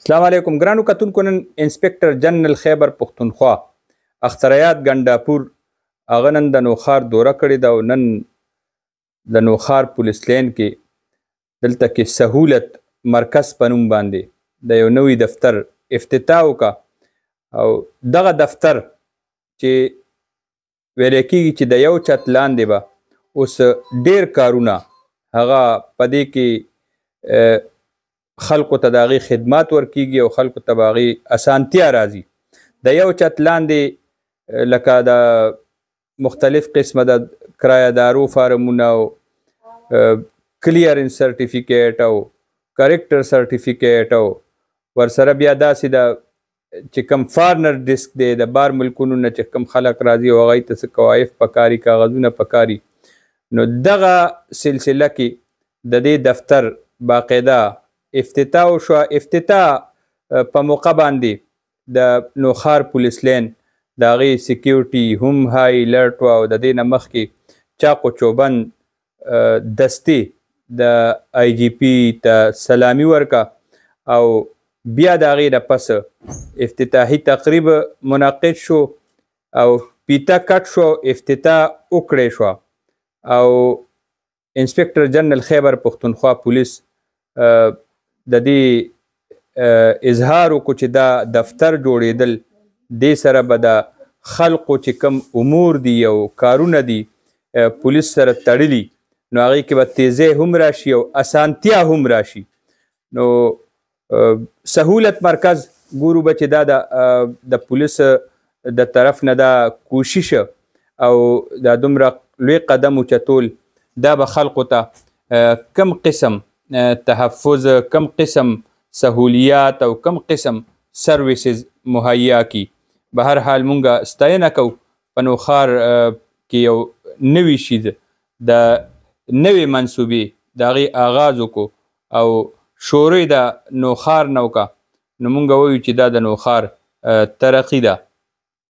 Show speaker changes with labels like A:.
A: السلام علیکم ګرانو کتونکو. نن انسپکټر جنرال خیبر پښتونخوا اختریات ګنډاپور هغه نن د نوخار دوره کړې ده او نن د نوخار پولیس لین کې دلته کې سهولت مرکز په نوم باندې د یو نوي دفتر افتتاح وکړه او دغه دفتر چې ویلی کېږي چې د یو چت لاندې به اوس ډېر کارونه هغه په دې کې خلکو ته د هغې خدمات ورکیږي او خلکو ته به هغې اسانتیا راځي. د یو چت لاندې لکه د مختلف قسمه د کرایهدارو فارمونه او کلیرنس سرټیفیکیټ او کریکټر سرټیفیکیټ او ورسره بیا داسې د چې کوم فارنر ډسک دی د بار ملکونو نه چې کوم خلک راځي او هغوی ته څه کوایف پکاري کاغذونه پکاري نو دغه سلسله کې د دې دفتر باقاعده افتتاح وشوه. افتتاح په موقع باندې د نوخار پولیس لین د هغې سیکیورټي هم های الرټ وه او د دې نه مخکې چاق و چوبند دستې د آی جي پي ته سلامي ورکړه او بیا د هغې نه پس افتتاحي تقریب منعقد شو او پیته کټ شو افتتاح وکړی شوه او انسپکټر جنرال خیبر پښتونخوا پولیس د دې اظهار وکړو چې دا دفتر جوړېدل دې سره به د خلقو چې کوم امور دي او کارونه دي پولیس سره تړلي نو هغې کې به تیزی هم راشي او اسانتیا هم راشي. نو سهولت مرکز ګورو به چې دا د پولیس د طرف نه دا کوشش او دا دومره لوی قدم اوچتول دا به خلقو ته کم قسم تحفظ کم قسم سهولیات او کم قسم سرویسز مهیا کی. به هر حال مونږه ستاینه کوو په نوخار کې یو نوي شي د نوې منصوبې د هغې آغاز وکړو او شورۍ د نوخار نه وکړه نو مونږ وایو چې دا د نوخار ترقي ده.